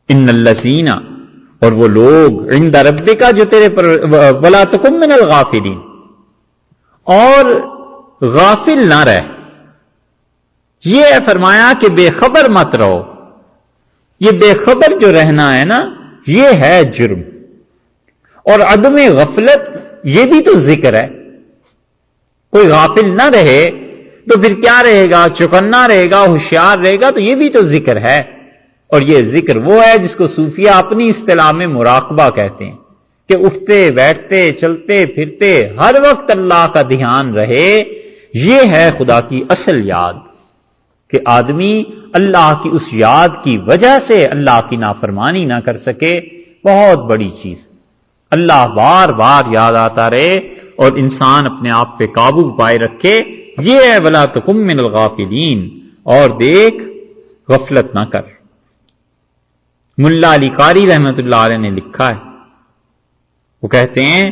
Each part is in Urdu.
ان الذین، اور وہ لوگ عند ربک جو تیرے پر، ولا تکن من الغافلین، اور غافل نہ رہ. یہ ہے فرمایا کہ بے خبر مت رہو. یہ بے خبر جو رہنا ہے نا، یہ ہے جرم. اور عدم غفلت یہ بھی تو ذکر ہے. کوئی غافل نہ رہے تو پھر کیا رہے گا؟ چوکنا رہے گا، ہوشیار رہے گا. تو یہ بھی تو ذکر ہے. اور یہ ذکر وہ ہے جس کو صوفیہ اپنی اصطلاح میں مراقبہ کہتے ہیں، کہ اٹھتے بیٹھتے چلتے پھرتے ہر وقت اللہ کا دھیان رہے. یہ ہے خدا کی اصل یاد، کہ آدمی اللہ کی اس یاد کی وجہ سے اللہ کی نافرمانی نہ کر سکے. بہت بڑی چیز. اللہ بار بار یاد آتا رہے اور انسان اپنے آپ پہ قابو پائے رکھے. یہ ہے ولا تکن من الغافلین. اور دیکھ، غفلت نہ کر. ملا علی قاری رحمت اللہ علیہ نے لکھا ہے، وہ کہتے ہیں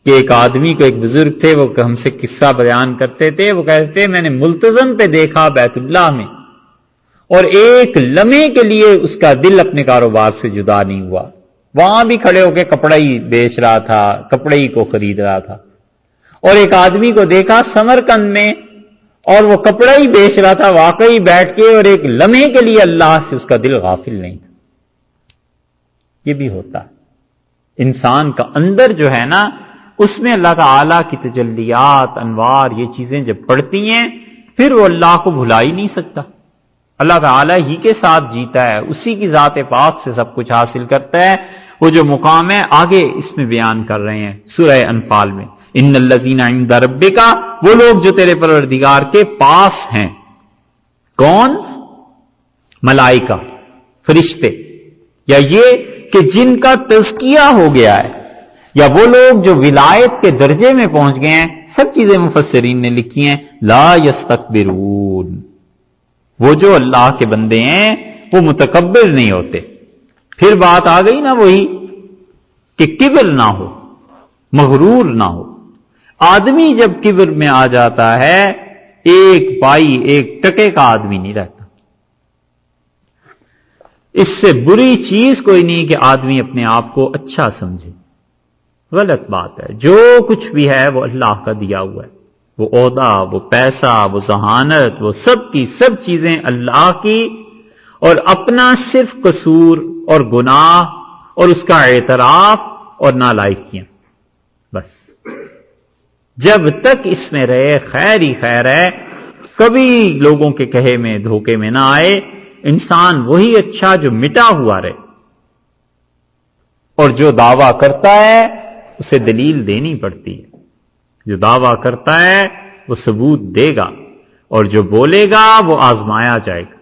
کہ ایک آدمی کو، ایک بزرگ تھے، وہ ہم سے قصہ بیان کرتے تھے. وہ کہتے تھے میں نے ملتزم پہ دیکھا بیت اللہ میں، اور ایک لمحے کے لیے اس کا دل اپنے کاروبار سے جدا نہیں ہوا. وہاں بھی کھڑے ہو کے کپڑا ہی بیچ رہا تھا، کپڑے ہی کو خرید رہا تھا. اور ایک آدمی کو دیکھا سمرقند میں، اور وہ کپڑا ہی بیچ رہا تھا واقعی بیٹھ کے، اور ایک لمحے کے لیے اللہ سے اس کا دل غافل نہیں تھا. یہ بھی ہوتا ہے. انسان کا اندر جو ہے نا، اس میں اللہ تعالی کی تجلیات، انوار، یہ چیزیں جب پڑتی ہیں، پھر وہ اللہ کو بھلا ہی نہیں سکتا. اللہ تعالی ہی کے ساتھ جیتا ہے، اسی کی ذات پاک سے سب کچھ حاصل کرتا ہے. وہ جو مقام ہے آگے اس میں بیان کر رہے ہیں سورہ انفال میں، ان الذین عند ربک، وہ لوگ جو تیرے پروردگار کے پاس ہیں. کون؟ ملائکہ، فرشتے، یا یہ کہ جن کا تزکیہ ہو گیا ہے، یا وہ لوگ جو ولایت کے درجے میں پہنچ گئے ہیں. سب چیزیں مفسرین نے لکھی ہیں. لا یستکبرون، وہ جو اللہ کے بندے ہیں وہ متکبر نہیں ہوتے. پھر بات آ گئی نا وہی کہ کبر نہ ہو، مغرور نہ ہو. آدمی جب کبر میں آ جاتا ہے، ایک پائی ایک ٹکے کا آدمی نہیں رہتا. اس سے بری چیز کوئی نہیں کہ آدمی اپنے آپ کو اچھا سمجھے. غلط بات ہے. جو کچھ بھی ہے وہ اللہ کا دیا ہوا ہے. وہ عہدہ، وہ پیسہ، وہ ذہانت، وہ سب کی سب چیزیں اللہ کی، اور اپنا صرف قصور اور گناہ اور اس کا اعتراف اور نالائکیاں. بس جب تک اس میں رہے خیر ہی خیر ہے. کبھی لوگوں کے کہے میں دھوکے میں نہ آئے. انسان وہی اچھا جو مٹا ہوا رہے، اور جو دعویٰ کرتا ہے اسے دلیل دینی پڑتی ہے. جو دعویٰ کرتا ہے وہ ثبوت دے گا، اور جو بولے گا وہ آزمایا جائے گا.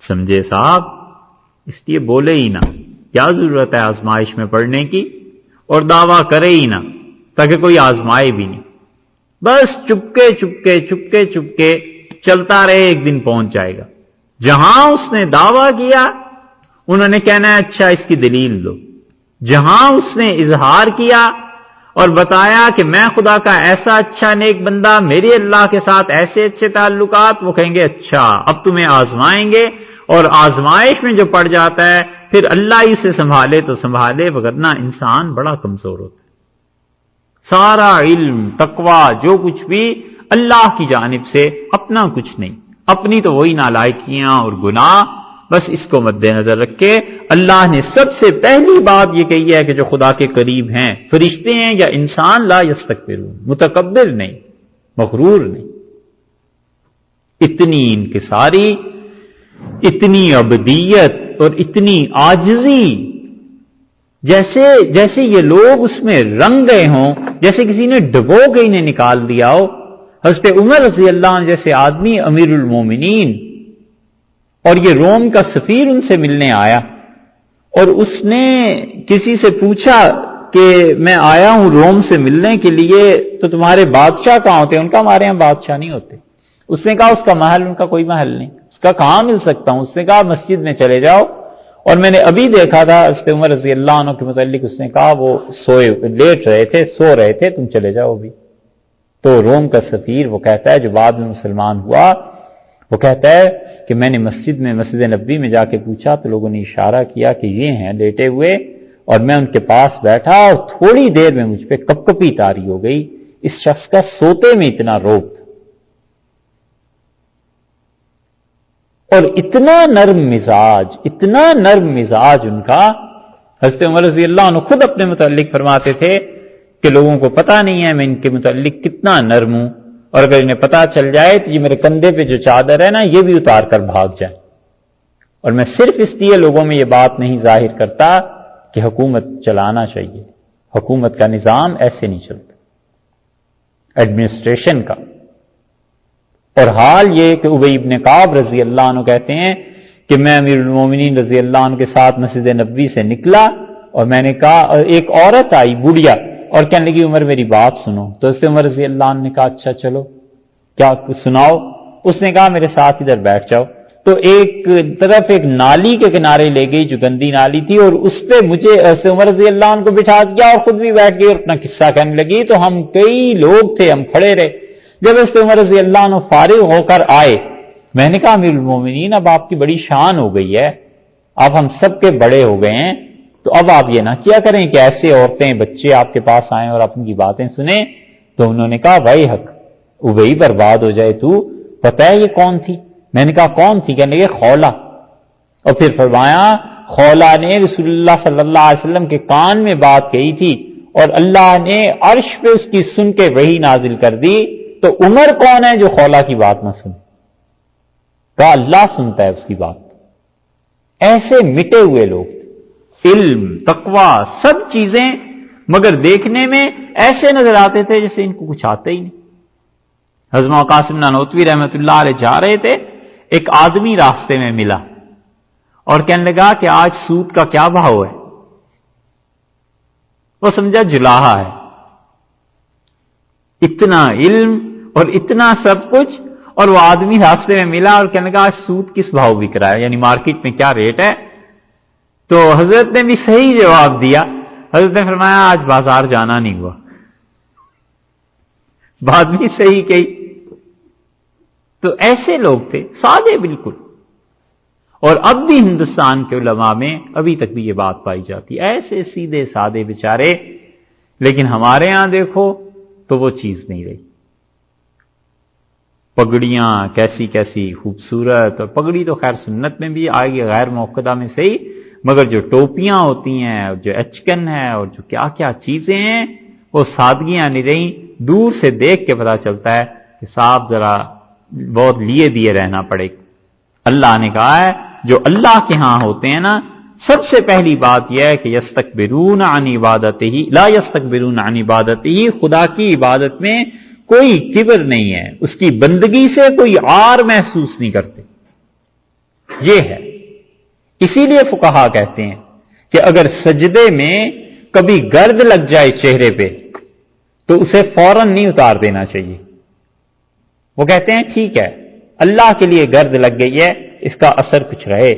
سمجھے صاحب؟ اس لیے بولے ہی نہ. کیا ضرورت ہے آزمائش میں پڑھنے کی؟ اور دعویٰ کرے ہی نہ تاکہ کوئی آزمائے بھی نہیں. بس چپکے چپکے چپکے چپکے چلتا رہے، ایک دن پہنچ جائے گا. جہاں اس نے دعویٰ کیا انہوں نے کہنا ہے اچھا اس کی دلیل دو. جہاں اس نے اظہار کیا اور بتایا کہ میں خدا کا ایسا اچھا نیک بندہ، میرے اللہ کے ساتھ ایسے اچھے تعلقات، وہ کہیں گے اچھا اب تمہیں آزمائیں گے. اور آزمائش میں جو پڑ جاتا ہے پھر اللہ ہی اسے سنبھالے تو سنبھالے، وگرنہ انسان بڑا کمزور ہوتا ہے. سارا علم، تقویٰ، جو کچھ بھی اللہ کی جانب سے، اپنا کچھ نہیں. اپنی تو وہی نالائکیاں اور گناہ. بس اس کو مد نظر رکھ کے اللہ نے سب سے پہلی بات یہ کہی ہے کہ جو خدا کے قریب ہیں، فرشتے ہیں یا انسان، لا یستکبرون، متکبر نہیں، مغرور نہیں. اتنی انکساری، اتنی عبدیت اور اتنی عاجزی، جیسے یہ لوگ اس میں رنگ گئے ہوں، جیسے کسی نے ڈبو کے انہیں نکال دیا ہو. حضرت عمر رضی اللہ عنہ جیسے آدمی، امیر المومنین، اور یہ روم کا سفیر ان سے ملنے آیا، اور اس نے کسی سے پوچھا کہ میں آیا ہوں روم سے ملنے کے لیے، تو تمہارے بادشاہ کہاں ہوتے ہیں؟ ان کا ہمارے یہاں بادشاہ نہیں ہوتے. اس نے کہا اس کا محل، ان کا کوئی محل نہیں. اس کا کہاں مل سکتا ہوں؟ اس نے کہا مسجد میں چلے جاؤ. اور میں نے ابھی دیکھا تھا حضرت عمر رضی اللہ عنہ کے متعلق، اس نے کہا وہ لیٹ رہے تھے، سو رہے تھے، تم چلے جاؤ ابھی. تو روم کا سفیر وہ کہتا ہے، جو بعد میں مسلمان ہوا، وہ کہتا ہے کہ میں نے مسجد نبوی میں جا کے پوچھا تو لوگوں نے اشارہ کیا کہ یہ ہیں لیٹے ہوئے، اور میں ان کے پاس بیٹھا اور تھوڑی دیر میں مجھ پہ کپکپی طاری ہو گئی. اس شخص کا سوتے میں اتنا روب تھا اور اتنا نرم مزاج ان کا. حضرت عمر رضی اللہ عنہ خود اپنے متعلق فرماتے تھے کہ لوگوں کو پتا نہیں ہے میں ان کے متعلق کتنا نرم ہوں، اور اگر انہیں پتا چل جائے تو یہ میرے کندھے پہ جو چادر ہے نا یہ بھی اتار کر بھاگ جائے. اور میں صرف اس لیے لوگوں میں یہ بات نہیں ظاہر کرتا کہ حکومت چلانا چاہیے، حکومت کا نظام ایسے نہیں چلتا، ایڈمنسٹریشن کا. اور حال یہ کہ ابی بن کعب رضی اللہ عنہ کہتے ہیں کہ میں امیر المومنین رضی اللہ عنہ کے ساتھ مسجد نبوی سے نکلا اور میں نے کہا، اور ایک عورت آئی بڑھیا اور کہنے لگی عمر میری بات سنو. تو اس سے عمر رضی اللہ عنہ نے کہا اچھا چلو کیا سناؤ. اس نے کہا میرے ساتھ ادھر بیٹھ جاؤ. تو ایک طرف ایک نالی کے کنارے لے گئی جو گندی نالی تھی، اور اس پہ مجھے عمر رضی اللہ عنہ کو بٹھا دیا اور خود بھی بیٹھ گئی اور اپنا قصہ کہنے لگی. تو ہم کئی لوگ تھے، ہم کھڑے رہے. جب عمر رضی اللہ عنہ فارغ ہو کر آئے میں نے کہا امیر المومنین اب آپ کی بڑی شان ہو گئی ہے، اب ہم سب کے بڑے ہو گئے ہیں، تو اب آپ یہ نہ کیا کریں کہ ایسے عورتیں بچے آپ کے پاس آئیں اور آپ ان کی باتیں سنیں. تو انہوں نے کہا بھائی حق ابئی برباد ہو جائے. تو پتہ ہے یہ کون تھی؟ میں نے کہا کون تھی؟ کہنے لگے خولا. اور پھر فرمایا خولا نے رسول اللہ صلی اللہ علیہ وسلم کے کان میں بات کہی تھی اور اللہ نے عرش پہ اس کی سن کے وحی نازل کر دی. تو عمر کون ہے جو خولا کی بات نہ سنے؟ کہا اللہ سنتا ہے اس کی بات. ایسے مٹے ہوئے لوگ، علم تقوی سب چیزیں، مگر دیکھنے میں ایسے نظر آتے تھے جیسے ان کو کچھ آتا ہی نہیں. حضرت قاسم نانوتوی رحمۃ اللہ علیہ جا رہے تھے، ایک آدمی راستے میں ملا اور کہنے لگا کہ آج سود کا کیا بھاؤ ہے. وہ سمجھا جلاہا ہے. اتنا علم اور اتنا سب کچھ، اور وہ آدمی راستے میں ملا اور کہنے لگا آج سود کس بھاؤ بک رہا ہے، یعنی مارکیٹ میں کیا ریٹ ہے. تو حضرت نے بھی صحیح جواب دیا. حضرت نے فرمایا آج بازار جانا نہیں ہوا. بات بھی صحیح کہی. تو ایسے لوگ تھے سادے بالکل. اور اب بھی ہندوستان کے علماء میں ابھی تک بھی یہ بات پائی جاتی، ایسے سیدھے سادے بیچارے. لیکن ہمارے ہاں دیکھو تو وہ چیز نہیں رہی. پگڑیاں کیسی کیسی خوبصورت، اور پگڑی تو خیر سنت میں بھی آئے گی غیر موقدہ میں صحیح، مگر جو ٹوپیاں ہوتی ہیں اور جو اچکن ہے اور جو کیا کیا چیزیں ہیں وہ سادگیاں نہیں رہیں. دور سے دیکھ کے پتا چلتا ہے کہ صاحب ذرا بہت لیے دیے رہنا پڑے. اللہ نے کہا ہے جو اللہ کے ہاں ہوتے ہیں نا، سب سے پہلی بات یہ ہے کہ یستکبرون عن عبادتہ لا یستکبرون عن عبادتہ، خدا کی عبادت میں کوئی کبر نہیں ہے، اس کی بندگی سے کوئی عار محسوس نہیں کرتے. یہ ہے. اسی لیے فقہا کہتے ہیں کہ اگر سجدے میں کبھی گرد لگ جائے چہرے پہ تو اسے فوراً نہیں اتار دینا چاہیے. وہ کہتے ہیں ٹھیک ہے اللہ کے لیے گرد لگ گئی ہے، اس کا اثر کچھ رہے.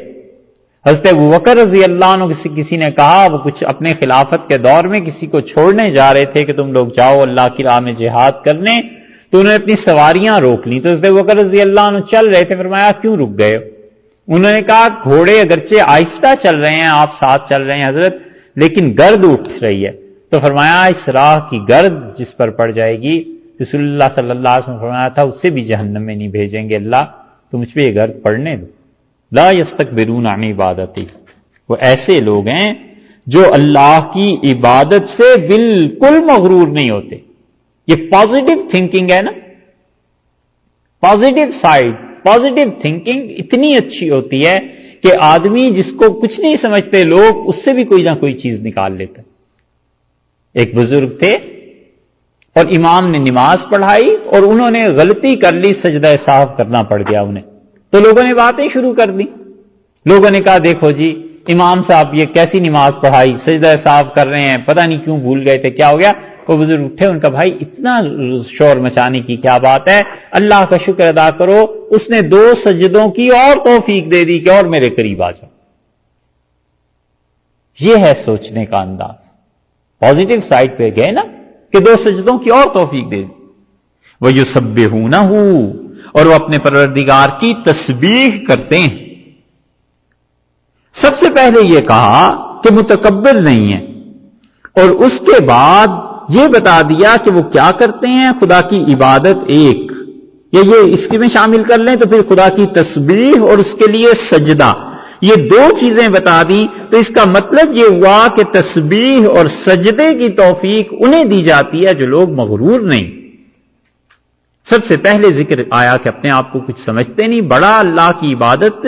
حضرت ابوبکر رضی اللہ عنہ کسی نے کہا، وہ کچھ اپنے خلافت کے دور میں کسی کو چھوڑنے جا رہے تھے کہ تم لوگ جاؤ اللہ کی راہ میں جہاد کرنے، تو انہوں نے اپنی سواریاں روک لی. تو حضرت ابوبکر رضی اللہ عنہ چل رہے تھے. فرمایا کیوں رک گئے؟ انہوں نے کہا گھوڑے اگرچہ آہستہ چل رہے ہیں، آپ ساتھ چل رہے ہیں حضرت، لیکن گرد اٹھ رہی ہے. تو فرمایا اس راہ کی گرد جس پر پڑ جائے گی، رسول اللہ صلی اللہ علیہ وسلم فرمایا تھا اسے بھی جہنم میں نہیں بھیجیں گے اللہ، تو مجھ پہ یہ گرد پڑنے دو. لا یستکبرون عن عبادتی. وہ ایسے لوگ ہیں جو اللہ کی عبادت سے بالکل مغرور نہیں ہوتے. یہ پازیٹو تھنکنگ ہے نا، پازیٹو سائڈ. پازیٹو تھنکنگ اتنی اچھی ہوتی ہے کہ آدمی جس کو کچھ نہیں سمجھتے لوگ، اس سے بھی کوئی نہ کوئی چیز نکال لیتا. ایک بزرگ تھے اور امام نے نماز پڑھائی اور انہوں نے غلطی کر لی، سجدہ سہو کرنا پڑ گیا انہیں. تو لوگوں نے باتیں شروع کر دی. لوگوں نے کہا دیکھو جی امام صاحب یہ کیسی نماز پڑھائی، سجدہ سہو کر رہے ہیں، پتہ نہیں کیوں بھول گئے تھے، کیا ہو گیا؟ وہ بزرگ اٹھے، ان کا بھائی اتنا شور مچانے کی کیا بات ہے، اللہ کا شکر ادا کرو، اس نے 2 سجدوں کی اور توفیق دے دی کہ اور میرے قریب آ جاؤ. یہ ہے سوچنے کا انداز. پازیٹو سائڈ پہ گئے نا کہ 2 سجدوں کی اور توفیق دے دی. وَيُسَبِّحُونَهُ، اور وہ اپنے پروردگار کی تسبیح کرتے ہیں۔ سب سے پہلے یہ کہا کہ متکبر نہیں ہے، اور اس کے بعد یہ بتا دیا کہ وہ کیا کرتے ہیں، خدا کی عبادت ایک، یا یہ اس کی میں شامل کر لیں تو پھر خدا کی تسبیح اور اس کے لیے سجدہ، یہ دو چیزیں بتا دیں، تو اس کا مطلب یہ ہوا کہ تسبیح اور سجدے کی توفیق انہیں دی جاتی ہے جو لوگ مغرور نہیں۔ سب سے پہلے ذکر آیا کہ اپنے آپ کو کچھ سمجھتے نہیں، بڑا اللہ کی عبادت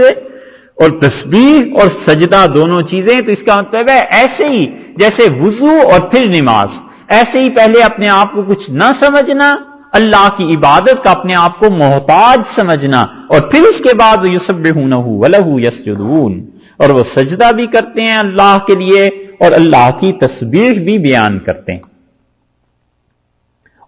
اور تسبیح اور سجدہ دونوں چیزیں، تو اس کا مطلب ہے ایسے ہی جیسے وضو اور پھر نماز، ایسے ہی پہلے اپنے آپ کو کچھ نہ سمجھنا، اللہ کی عبادت کا اپنے آپ کو محتاج سمجھنا، اور پھر اس کے بعد یسبحونہ ولہ یسجدون، اور وہ سجدہ بھی کرتے ہیں اللہ کے لیے اور اللہ کی تسبیح بھی بیان کرتے ہیں۔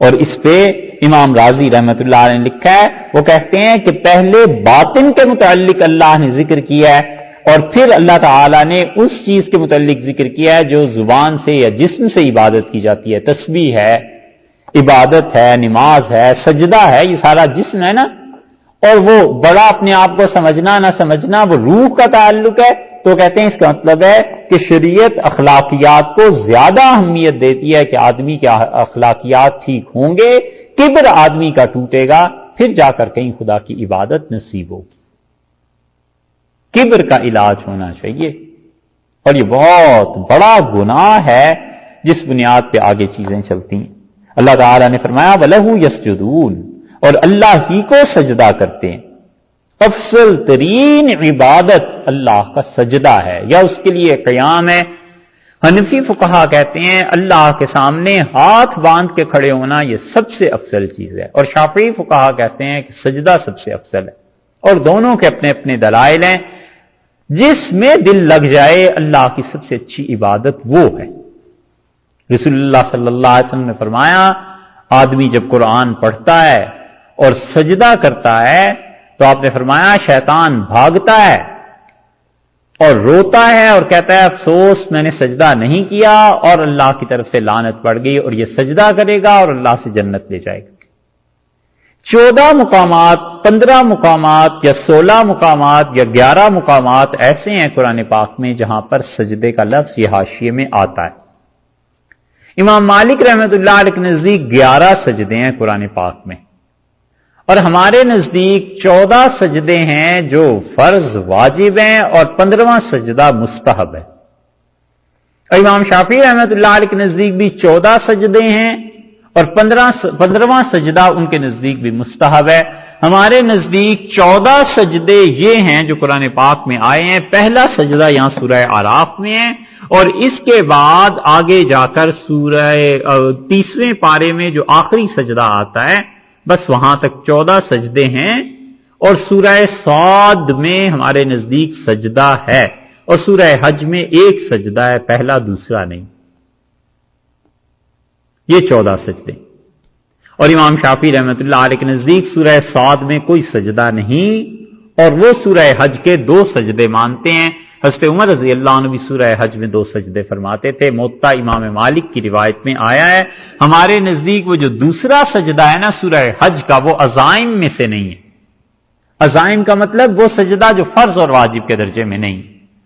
اور اس پہ امام راضی رحمت اللہ علیہ نے لکھا ہے، وہ کہتے ہیں کہ پہلے باطن کے متعلق اللہ نے ذکر کیا ہے، اور پھر اللہ تعالی نے اس چیز کے متعلق ذکر کیا ہے جو زبان سے یا جسم سے عبادت کی جاتی ہے، تسبیح ہے، عبادت ہے، نماز ہے، سجدہ ہے، یہ سارا جسم ہے نا، اور وہ بڑا اپنے آپ کو سمجھنا نہ سمجھنا وہ روح کا تعلق ہے، تو کہتے ہیں اس کا مطلب ہے کہ شریعت اخلاقیات کو زیادہ اہمیت دیتی ہے کہ آدمی کے اخلاقیات ٹھیک ہوں گے، کبر آدمی کا ٹوٹے گا، پھر جا کر کہیں خدا کی عبادت نصیب ہوگی۔ کبر کا علاج ہونا چاہیے، اور یہ بہت بڑا گناہ ہے جس بنیاد پہ آگے چیزیں چلتی ہیں۔ اللہ تعالیٰ نے فرمایا وَلَهُ يَسْجُدُونَ، اور اللہ ہی کو سجدہ کرتے ہیں۔ افضل ترین عبادت اللہ کا سجدہ ہے یا اس کے لیے قیام ہے۔ حنفی فقہا کہتے ہیں اللہ کے سامنے ہاتھ باندھ کے کھڑے ہونا یہ سب سے افضل چیز ہے، اور شافعی فقہا کہتے ہیں کہ سجدہ سب سے افضل ہے، اور دونوں کے اپنے اپنے دلائل ہیں۔ جس میں دل لگ جائے اللہ کی سب سے اچھی عبادت وہ ہے۔ رسول اللہ صلی اللہ علیہ وسلم نے فرمایا آدمی جب قرآن پڑھتا ہے اور سجدہ کرتا ہے تو آپ نے فرمایا شیطان بھاگتا ہے اور روتا ہے اور کہتا ہے افسوس میں نے سجدہ نہیں کیا، اور اللہ کی طرف سے لعنت پڑ گئی، اور یہ سجدہ کرے گا اور اللہ سے جنت لے جائے گا۔ 14 مقامات، 15 مقامات یا 16 مقامات یا 11 مقامات ایسے ہیں قرآن پاک میں جہاں پر سجدے کا لفظ یہ حاشیے میں آتا ہے۔ امام مالک رحمت اللہ علیہ کے نزدیک 11 سجدے ہیں قرآن پاک میں، اور ہمارے نزدیک 14 سجدے ہیں جو فرض واجب ہیں اور 15واں سجدہ مستحب ہے، اور امام شافعی رحمت اللہ علیہ کے نزدیک بھی 14 سجدے ہیں اور 15واں سجدہ ان کے نزدیک بھی مستحب ہے۔ ہمارے نزدیک 14 سجدے یہ ہیں جو قرآن پاک میں آئے ہیں۔ پہلا سجدہ یہاں سورہ اعراف میں ہے، اور اس کے بعد آگے جا کر سورہ 30ویں پارے میں جو آخری سجدہ آتا ہے بس وہاں تک 14 سجدے ہیں، اور سورہ صاد میں ہمارے نزدیک سجدہ ہے، اور سورہ حج میں ایک سجدہ ہے، پہلا دوسرا نہیں۔ یہ 14 سجدے، اور امام شافعی رحمت اللہ علیہ کے نزدیک سورہ صاد میں کوئی سجدہ نہیں، اور وہ سورہ حج کے 2 سجدے مانتے ہیں۔ حضرت عمر رضی اللہ عنہ بھی سورہ حج میں 2 سجدے فرماتے تھے۔ موطا امام مالک کی روایت میں آیا ہے، ہمارے نزدیک وہ جو دوسرا سجدہ ہے نا سورہ حج کا، وہ عزائم میں سے نہیں ہے۔ عزائم کا مطلب وہ سجدہ جو فرض اور واجب کے درجے میں نہیں۔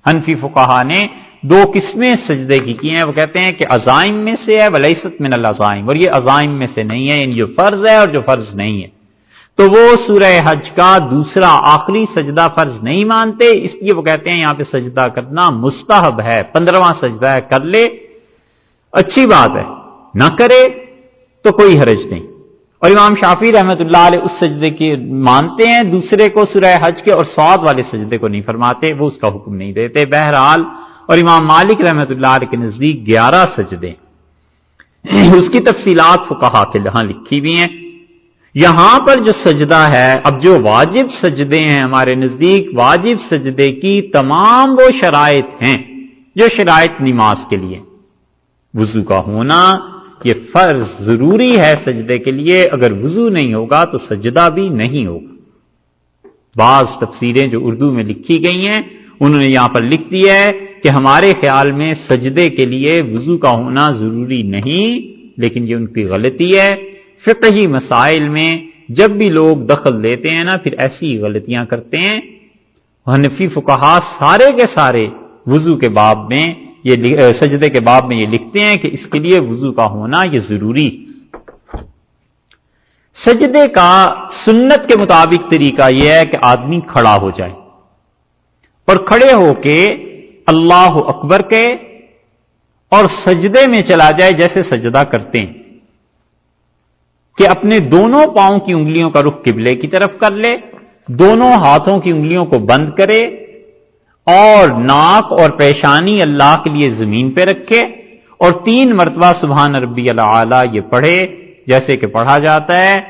حنفی فقہا نے 2 قسمیں سجدے کی ہیں، وہ کہتے ہیں کہ عزائم میں سے ہے ولیست من العزائم، اور یہ عزائم میں سے نہیں ہے، یعنی جو فرض ہے اور جو فرض نہیں ہے، تو وہ سورہ حج کا دوسرا آخری سجدہ فرض نہیں مانتے، اس لیے وہ کہتے ہیں یہاں پہ سجدہ کرنا مستحب ہے، 15واں سجدہ ہے، کر لے اچھی بات ہے، نہ کرے تو کوئی حرج نہیں۔ اور امام شافعی رحمت اللہ علیہ اس سجدے کی مانتے ہیں، دوسرے کو سورہ حج کے اور صاد والے سجدے کو نہیں فرماتے، وہ اس کا حکم نہیں دیتے۔ بہرحال اور امام مالک رحمت اللہ علیہ کے نزدیک 11 سجدے، اس کی تفصیلات فقہا کے یہاں لکھی بھی ہیں۔ یہاں پر جو سجدہ ہے، اب جو واجب سجدے ہیں ہمارے نزدیک، واجب سجدے کی تمام وہ شرائط ہیں جو شرائط نماز کے لیے، وضو کا ہونا یہ فرض ضروری ہے سجدے کے لیے، اگر وضو نہیں ہوگا تو سجدہ بھی نہیں ہوگا۔ بعض تفسیریں جو اردو میں لکھی گئی ہیں انہوں نے یہاں پر لکھ دیا ہے کہ ہمارے خیال میں سجدے کے لیے وضو کا ہونا ضروری نہیں، لیکن یہ ان کی غلطی ہے۔ فقہی مسائل میں جب بھی لوگ دخل دیتے ہیں نا پھر ایسی غلطیاں کرتے ہیں. حنفی فقہا سارے کے سارے وضو کے باب میں یہ سجدے کے باب میں یہ لکھتے ہیں کہ اس کے لیے وضو کا ہونا یہ ضروری. سجدے کا سنت کے مطابق طریقہ یہ ہے کہ آدمی کھڑا ہو جائے اور کھڑے ہو کے اللہ اکبر کہے اور سجدے میں چلا جائے جیسے سجدہ کرتے ہیں کہ اپنے دونوں پاؤں کی انگلیوں کا رخ قبلے کی طرف کر لے, دونوں ہاتھوں کی انگلیوں کو بند کرے اور ناک اور پیشانی اللہ کے لیے زمین پہ رکھے اور 3 مرتبہ سبحان ربی الاعلی یہ پڑھے جیسے کہ پڑھا جاتا ہے,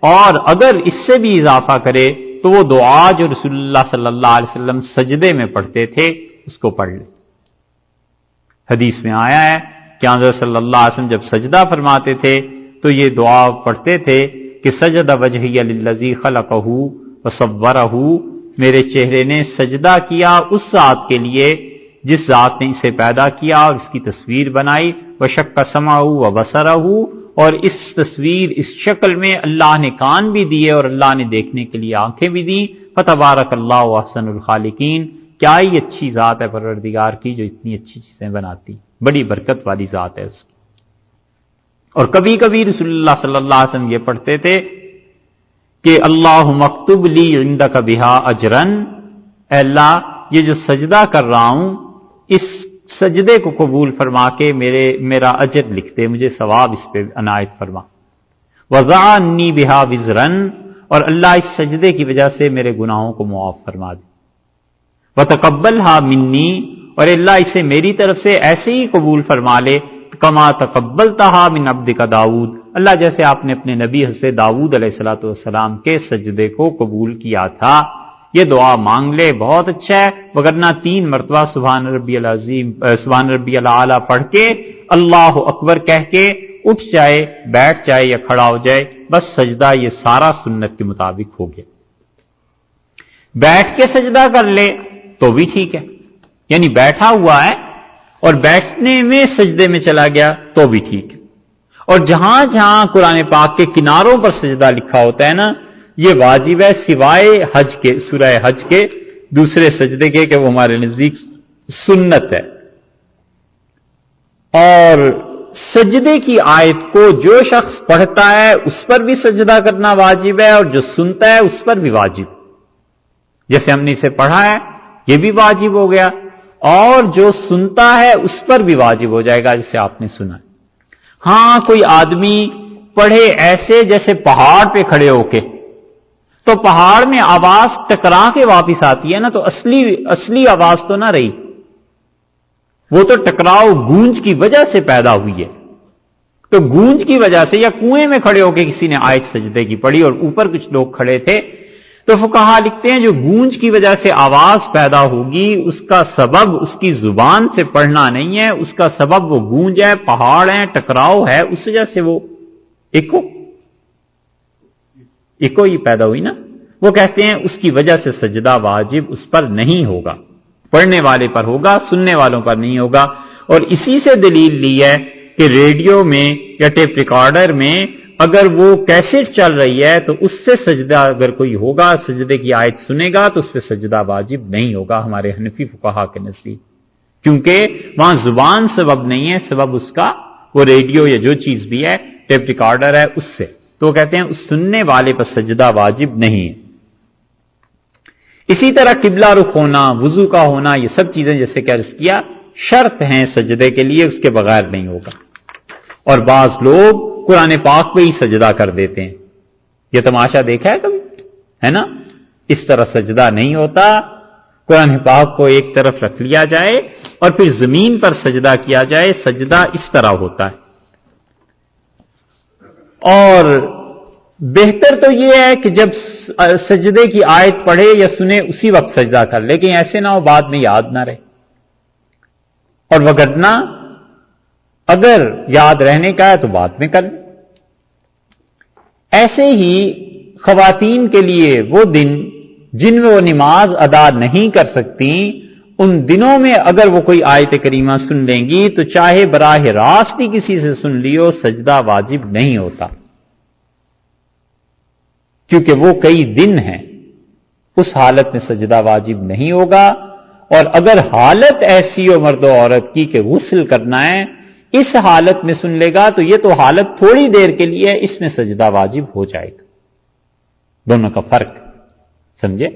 اور اگر اس سے بھی اضافہ کرے تو وہ دعا جو رسول اللہ صلی اللہ علیہ وسلم سجدے میں پڑھتے تھے اس کو پڑھ لے. حدیث میں آیا ہے کہ حضرت صلی اللہ علیہ وسلم جب سجدہ فرماتے تھے تو یہ دعا پڑھتے تھے کہ سجد وجہی للذی خلقہ وصورہ, میرے چہرے نے سجدہ کیا اس ذات کے لیے جس ذات نے اسے پیدا کیا اور اس کی تصویر بنائی, وشق سمعہ وبصرہ, اور اس تصویر اس شکل میں اللہ نے کان بھی دیے اور اللہ نے دیکھنے کے لیے آنکھیں بھی دی. فتبارک اللہ احسن الخالقین, کیا ہی اچھی ذات ہے پروردگار کی جو اتنی اچھی چیزیں بناتی, بڑی برکت والی ذات ہے اس کی. اور کبھی کبھی رسول اللہ صلی اللہ علیہ وسلم یہ پڑھتے تھے کہ اللہم اکتب لی عندک بہا اجرن, اے اللہ یہ جو سجدہ کر رہا ہوں اس سجدے کو قبول فرما کے میرا اجر لکھ دے, مجھے ثواب اس پہ عنایت فرما. وضع عنی بہا وزرن, اور اللہ اس سجدے کی وجہ سے میرے گناہوں کو معاف فرما دے. وتقبلھا منی, اور اللہ اسے میری طرف سے ایسے ہی قبول فرما لے کما تقبلتھا من عبدک داؤد, اللہ جیسے آپ نے اپنے نبی حضرت داؤد علیہ الصلوۃ والسلام کے سجدے کو قبول کیا تھا. یہ دعا مانگ لے بہت اچھا ہے, وگرنہ 3 مرتبہ سبحان ربی العظیم سبحان ربی الاعلی پڑھ کے اللہ اکبر کہہ کے اٹھ جائے, بیٹھ جائے یا کھڑا ہو جائے, بس سجدہ یہ سارا سنت کے مطابق ہو گیا. بیٹھ کے سجدہ کر لے تو بھی ٹھیک ہے, یعنی بیٹھا ہوا ہے اور بیٹھنے میں سجدے میں چلا گیا تو بھی ٹھیک ہے. اور جہاں جہاں قرآن پاک کے کناروں پر سجدہ لکھا ہوتا ہے نا یہ واجب ہے سوائے حج کے, سورہ حج کے دوسرے سجدے کے کہ وہ ہمارے نزدیک سنت ہے. اور سجدے کی آیت کو جو شخص پڑھتا ہے اس پر بھی سجدہ کرنا واجب ہے اور جو سنتا ہے اس پر بھی واجب, جیسے ہم نے اسے پڑھا ہے یہ بھی واجب ہو گیا, اور جو سنتا ہے اس پر بھی واجب ہو جائے گا جسے آپ نے سنا. ہاں کوئی آدمی پڑھے ایسے جیسے پہاڑ پہ کھڑے ہو کے, تو پہاڑ میں آواز ٹکرا کے واپس آتی ہے نا, تو اصلی آواز تو نہ رہی, وہ تو ٹکراؤ گونج کی وجہ سے پیدا ہوئی ہے. تو گونج کی وجہ سے, یا کنویں میں کھڑے ہو کے کسی نے آیت سجدے کی پڑھی اور اوپر کچھ لوگ کھڑے تھے, تو فقہا لکھتے ہیں جو گونج کی وجہ سے آواز پیدا ہوگی اس کا سبب اس کی زبان سے پڑھنا نہیں ہے, اس کا سبب وہ گونج ہے, پہاڑ ہے, ٹکراؤ ہے, اس وجہ سے وہ ایکو ہی پیدا ہوئی نا. وہ کہتے ہیں اس کی وجہ سے سجدہ واجب اس پر نہیں ہوگا, پڑھنے والے پر ہوگا, سننے والوں پر نہیں ہوگا. اور اسی سے دلیل لی ہے کہ ریڈیو میں یا ٹیپ ریکارڈر میں اگر وہ کیسٹ چل رہی ہے تو اس سے سجدہ اگر کوئی ہوگا, سجدے کی آیت سنے گا تو اس پہ سجدہ واجب نہیں ہوگا ہمارے حنفی فقہا کے نزدیک, کیونکہ وہاں زبان سبب نہیں ہے, سبب اس کا وہ ریڈیو یا جو چیز بھی ہے ٹیپ ریکارڈر ہے اس سے. تو وہ کہتے ہیں اس سننے والے پر سجدہ واجب نہیں ہے. اسی طرح قبلہ رخ ہونا, وضو کا ہونا, یہ سب چیزیں جیسے کہ عرض کیا شرط ہیں سجدے کے لیے, اس کے بغیر نہیں ہوگا. اور بعض لوگ قرآن پاک پہ ہی سجدہ کر دیتے ہیں, یہ تماشا دیکھا ہے کبھی, ہے نا؟ اس طرح سجدہ نہیں ہوتا. قرآن پاک کو ایک طرف رکھ لیا جائے اور پھر زمین پر سجدہ کیا جائے, سجدہ اس طرح ہوتا ہے. اور بہتر تو یہ ہے کہ جب سجدے کی آیت پڑھے یا سنے اسی وقت سجدہ کر لے, لیکن ایسے نہ ہو بعد میں یاد نہ رہے. اور وگرنہ اگر یاد رہنے کا ہے تو بعد میں کر لیں. ایسے ہی خواتین کے لیے وہ دن جن میں وہ نماز ادا نہیں کر سکتی, ان دنوں میں اگر وہ کوئی آیت کریمہ سن لیں گی تو چاہے براہ راست ہی کسی سے سن لیو, سجدہ واجب نہیں ہوتا. کیونکہ وہ کئی دن ہیں، اس حالت میں سجدہ واجب نہیں ہوگا. اور اگر حالت ایسی ہو مرد و عورت کی کہ غسل کرنا ہے، اس حالت میں سن لے گا تو یہ تو حالت تھوڑی دیر کے لیے ہے، اس میں سجدہ واجب ہو جائے گا. دونوں کا فرق سمجھے؟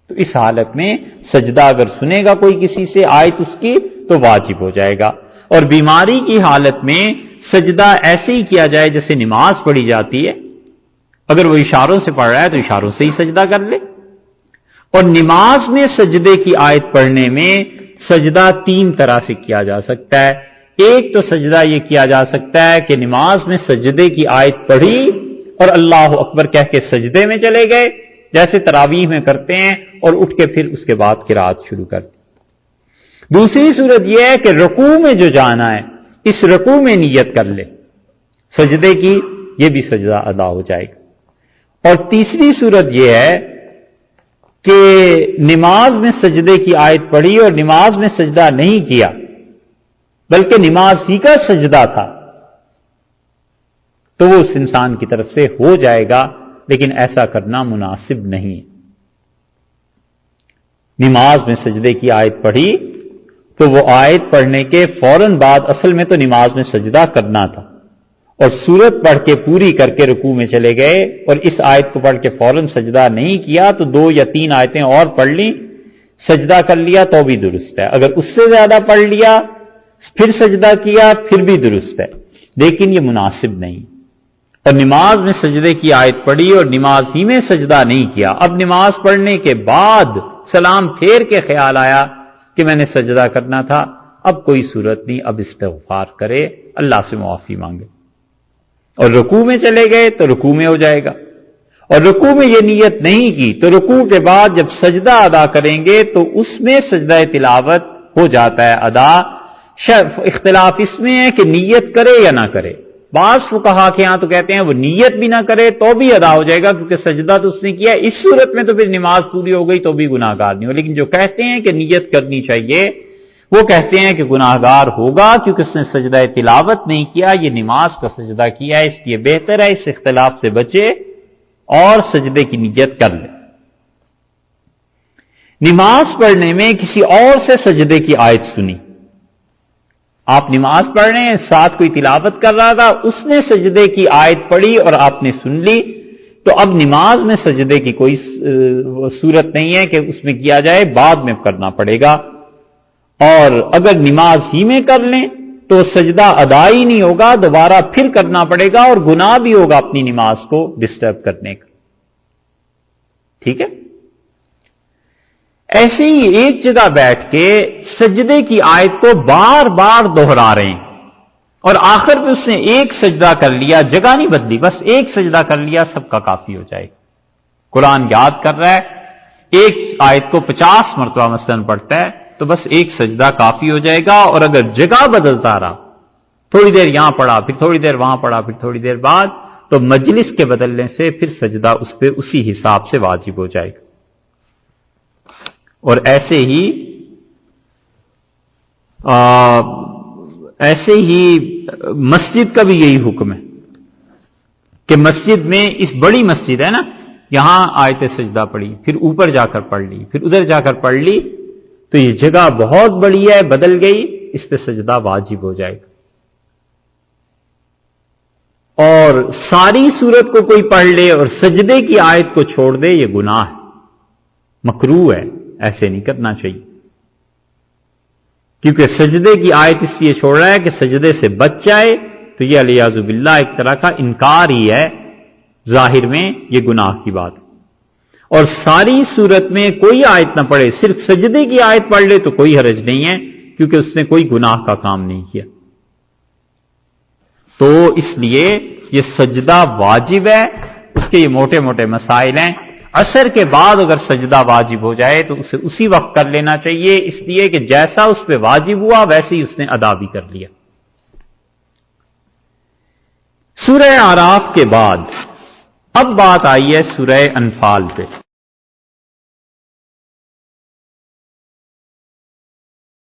تو اس حالت میں سجدہ اگر سنے گا کوئی کسی سے آیت اس کی تو واجب ہو جائے گا. اور بیماری کی حالت میں سجدہ ایسے ہی کیا جائے جیسے نماز پڑھی جاتی ہے. اگر وہ اشاروں سے پڑھ رہا ہے تو اشاروں سے ہی سجدہ کر لے. اور نماز میں سجدے کی آیت پڑھنے میں سجدہ 3 طرح سے کیا جا سکتا ہے. ایک تو سجدہ یہ کیا جا سکتا ہے کہ نماز میں سجدے کی آیت پڑھی اور اللہ اکبر کہہ کے سجدے میں چلے گئے، جیسے تراویح میں کرتے ہیں، اور اٹھ کے پھر اس کے بعد قرات شروع کر دی. دوسری صورت یہ ہے کہ رکوع میں جو جانا ہے اس رکوع میں نیت کر لے سجدے کی، یہ بھی سجدہ ادا ہو جائے گا. اور تیسری صورت یہ ہے کہ نماز میں سجدے کی آیت پڑھی اور نماز میں سجدہ نہیں کیا بلکہ نماز ہی کا سجدہ تھا، تو وہ اس انسان کی طرف سے ہو جائے گا، لیکن ایسا کرنا مناسب نہیں. نماز میں سجدے کی آیت پڑھی تو وہ آیت پڑھنے کے فوراً بعد اصل میں تو نماز میں سجدہ کرنا تھا، اور سورت پڑھ کے پوری کر کے رکوع میں چلے گئے اور اس آیت کو پڑھ کے فوراً سجدہ نہیں کیا تو 2 یا 3 آیتیں اور پڑھ لیں، سجدہ کر لیا تو بھی درست ہے. اگر اس سے زیادہ پڑھ لیا پھر سجدہ کیا پھر بھی درست ہے، لیکن یہ مناسب نہیں. اور نماز میں سجدے کی آیت پڑھی اور نماز ہی میں سجدہ نہیں کیا، اب نماز پڑھنے کے بعد سلام پھیر کے خیال آیا کہ میں نے سجدہ کرنا تھا، اب کوئی صورت نہیں، اب استغفار کرے، اللہ سے معافی مانگے. اور رکوع میں چلے گئے تو رکوع میں ہو جائے گا. اور رکوع میں یہ نیت نہیں کی تو رکوع کے بعد جب سجدہ ادا کریں گے تو اس میں سجدہ تلاوت ہو جاتا ہے ادا. اختلاف اس میں ہے کہ نیت کرے یا نہ کرے. بعض فقہا کے ہاں تو کہتے ہیں وہ نیت بھی نہ کرے تو بھی ادا ہو جائے گا کیونکہ سجدہ تو اس نے کیا. اس صورت میں تو پھر نماز پوری ہو گئی تو بھی گناہ گار نہیں ہو. لیکن جو کہتے ہیں کہ نیت کرنی چاہیے وہ کہتے ہیں کہ گناہ گار ہوگا کیونکہ اس نے سجدہ تلاوت نہیں کیا، یہ نماز کا سجدہ کیا ہے، اس لیے بہتر ہے اس اختلاف سے بچے اور سجدے کی نیت کر لے. نماز پڑھنے میں کسی اور سے سجدے کی آیت سنی، آپ نماز پڑھ رہے ہیں، ساتھ کوئی تلاوت کر رہا تھا، اس نے سجدے کی آیت پڑھی اور آپ نے سن لی، تو اب نماز میں سجدے کی کوئی صورت نہیں ہے کہ اس میں کیا جائے، بعد میں کرنا پڑے گا. اور اگر نماز ہی میں کر لیں تو سجدہ ادا ہی نہیں ہوگا، دوبارہ پھر کرنا پڑے گا اور گناہ بھی ہوگا اپنی نماز کو ڈسٹرب کرنے کا. ٹھیک ہے؟ ایسے ہی ایک جگہ بیٹھ کے سجدے کی آیت کو بار بار دوہرا رہے ہیں اور آخر پہ اس نے ایک سجدہ کر لیا، جگہ نہیں بدلی، بس ایک سجدہ کر لیا، سب کا کافی ہو جائے گا. قرآن یاد کر رہا ہے، ایک آیت کو 50 مرتبہ مثلاً پڑھتا ہے تو بس ایک سجدہ کافی ہو جائے گا. اور اگر جگہ بدلتا رہا، تھوڑی دیر یہاں پڑھا پھر تھوڑی دیر وہاں پڑھا پھر تھوڑی دیر بعد، تو مجلس کے بدلنے سے پھر سجدہ اس پہ اسی حساب سے واجب ہو جائے گا. اور ایسے ہی مسجد کا بھی یہی حکم ہے کہ مسجد میں، اس بڑی مسجد ہے نا، یہاں آیت سجدہ پڑھی، پھر اوپر جا کر پڑھ لی، پھر ادھر جا کر پڑھ لی، تو یہ جگہ بہت بڑی ہے، بدل گئی، اس پہ سجدہ واجب ہو جائے گا. اور ساری سورت کو کوئی پڑھ لے اور سجدے کی آیت کو چھوڑ دے، یہ گناہ ہے، مکروہ ہے، ایسے نہیں کرنا چاہیے. کیونکہ سجدے کی آیت اس لیے چھوڑ رہا ہے کہ سجدے سے بچ جائے، تو یہ علیاذ باللہ ایک طرح کا انکار ہی ہے، ظاہر میں یہ گناہ کی بات. اور ساری صورت میں کوئی آیت نہ پڑھے، صرف سجدے کی آیت پڑھ لے تو کوئی حرج نہیں ہے کیونکہ اس نے کوئی گناہ کا کام نہیں کیا. تو اس لیے یہ سجدہ واجب ہے، اس کے یہ موٹے موٹے مسائل ہیں. عصر کے بعد اگر سجدہ واجب ہو جائے تو اسے اسی وقت کر لینا چاہیے، اس لیے کہ جیسا اس پہ واجب ہوا ویسے ہی اس نے ادا بھی کر لیا. سورہ اعراف کے بعد اب بات آئی ہے سورہ انفال پہ.